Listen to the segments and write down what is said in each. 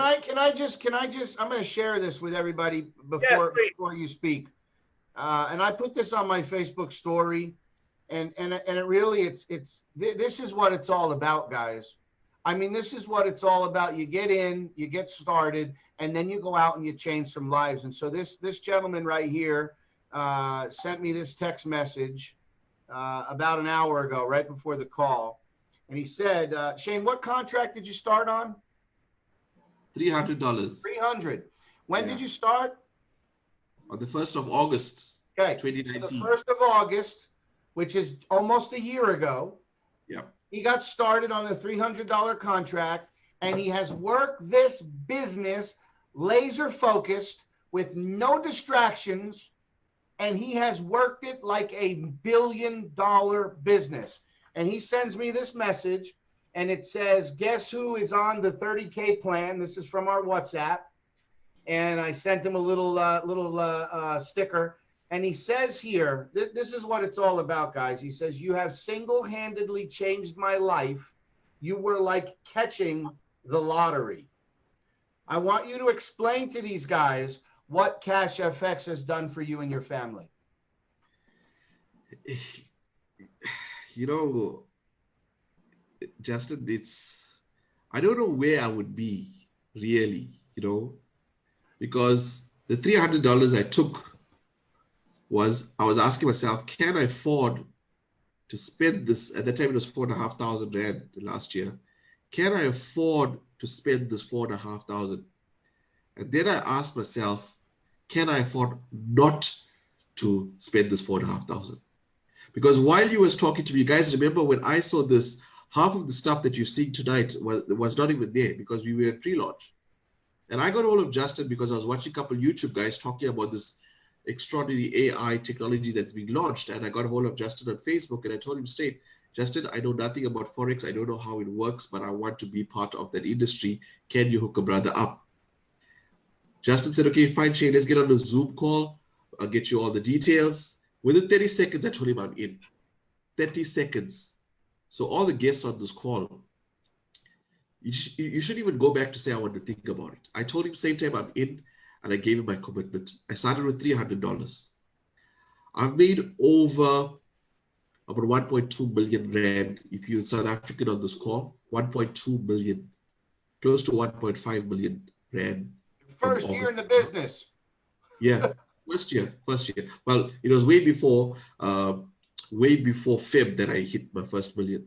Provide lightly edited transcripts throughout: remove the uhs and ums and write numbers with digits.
I'm going to share this with everybody Yes, before you speak. And I put this on my Facebook story, and it really, this is what it's all about, guys. I mean, this is what it's all about. You get in, you get started, and then you go out and you change some lives. And so this gentleman right here sent me this text message about an hour ago, right before the call. And he said, Shane, what contract did you start on? $300. 300. When did you start? On the 1st of August, okay, 2019. So the 1st of August, which is almost a year ago. Yeah. He got started on the $300 contract, and he has worked this business laser focused with no distractions, and he has worked it like a $1 billion business. And he sends me this message, and it says, guess who is on the 30K plan? This is from our WhatsApp. And I sent him a little sticker. And he says here, this is what it's all about, guys. He says, you have single-handedly changed my life. You were like catching the lottery. I want you to explain to these guys what Cash FX has done for you and your family. You know, Justin, I don't know where I would be really, because the $300 I took I was asking myself, can I afford to spend this? At that time, it was 4,500 Rand last year. Can I afford to spend this 4,500? And then I asked myself, can I afford not to spend this 4,500? Because while you was talking to me, you guys remember when I saw this, half of the stuff that you're seeing tonight was not even there because we were at pre-launch. And I got hold of Justin because I was watching a couple of YouTube guys talking about this extraordinary AI technology that's being launched. And I got hold of Justin on Facebook and I told him straight, Justin, I know nothing about Forex. I don't know how it works, but I want to be part of that industry. Can you hook a brother up? Justin said, okay, fine, Shane, let's get on the Zoom call. I'll get you all the details. Within 30 seconds, I told him I'm in. 30 seconds. So all the guests on this call, you shouldn't even go back to say, I want to think about it. I told him same time I'm in, and I gave him my commitment. I started with $300. I've made over about 1.2 million Rand. If you're South African on this call, 1.2 million, close to 1.5 million Rand. First year in the business. Yeah, first year. Well, it was way before Feb that I hit my first million.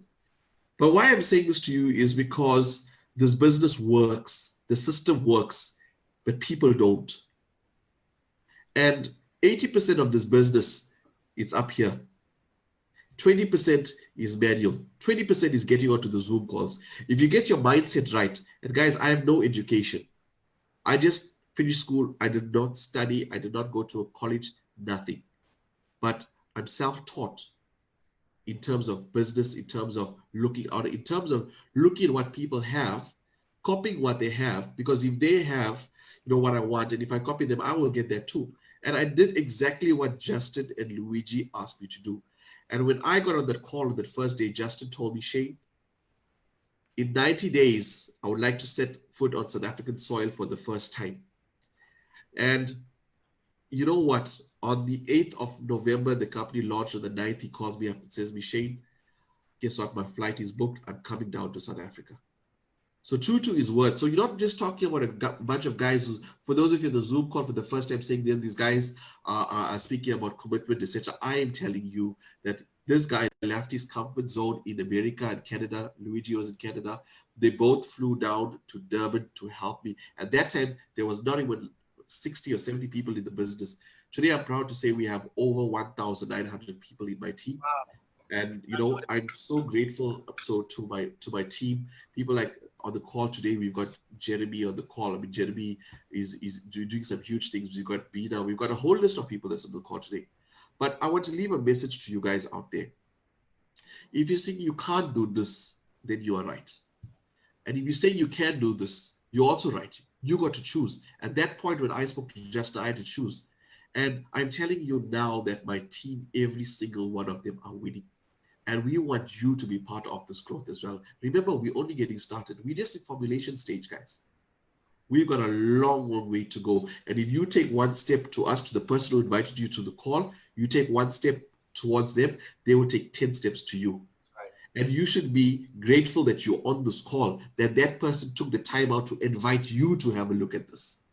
But why I'm saying this to you is because this business works, the system works, but people don't. And 80% of this business, it's up here. 20% is manual. 20% is getting onto the Zoom calls. If you get your mindset right, and guys, I have no education. I just finished school. I did not study. I did not go to a college, nothing. But I'm self-taught in terms of business, in terms of looking out, in terms of looking at what people have, copying what they have, because if they have, what I want, and if I copy them, I will get that too. And I did exactly what Justin and Luigi asked me to do. And when I got on that call on that first day, Justin told me, Shane, in 90 days, I would like to set foot on South African soil for the first time. And you know what? On the 8th of November, the company launched. On the 9th, he calls me up and says, Shane, guess what? My flight is booked. I'm coming down to South Africa. So true to his word. So you're not just talking about a bunch of guys who, for those of you in the Zoom call for the first time saying these guys are speaking about commitment, etc. I am telling you that this guy left his comfort zone in America and Canada. Luigi was in Canada. They both flew down to Durban to help me. At that time, there was not even 60 or 70 people in the business. Today, I'm proud to say we have over 1,900 people in my team. Wow. And I'm so grateful to my team. People like on the call today, we've got Jeremy on the call. I mean, Jeremy is doing some huge things. We've got Bina. We've got a whole list of people that's on the call today. But I want to leave a message to you guys out there. If you think you can't do this, then you are right. And if you say you can do this, you're also right. You got to choose. At that point when I spoke to Justin, I had to choose. And I'm telling you now that my team, every single one of them are winning. And we want you to be part of this growth as well. Remember, we're only getting started. We're just in formulation stage, guys. We've got a long, long way to go. And if you take one step to us, to the person who invited you to the call, you take one step towards them, they will take 10 steps to you. Right. And you should be grateful that you're on this call, that that person took the time out to invite you to have a look at this.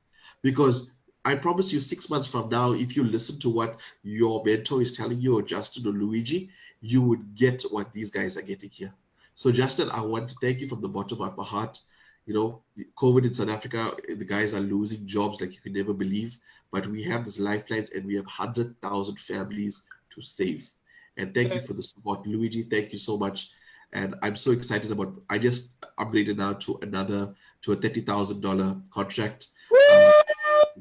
Because I promise you, 6 months from now, if you listen to what your mentor is telling you, or Justin or Luigi, you would get what these guys are getting here. So Justin, I want to thank you from the bottom of my heart. You know, COVID in South Africa, the guys are losing jobs like you could never believe. But we have this lifeline and we have 100,000 families to save. And thank you for the support. Luigi, thank you so much. And I'm so excited about, I just upgraded now to a $30,000 contract.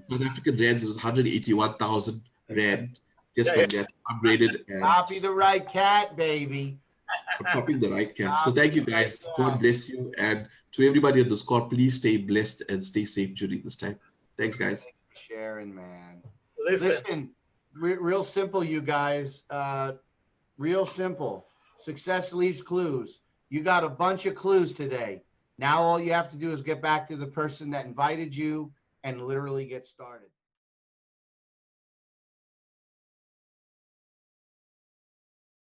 South African rands, it was 181,000 rand, just like that, upgraded. And Copy the right cat, baby. I'm copying the right cat. So thank you guys. God bless you. And to everybody on this call, please stay blessed and stay safe during this time. Thanks, guys. Thanks for sharing, man. Listen, Real simple, you guys. Real simple. Success leaves clues. You got a bunch of clues today. Now all you have to do is get back to the person that invited you and literally get started.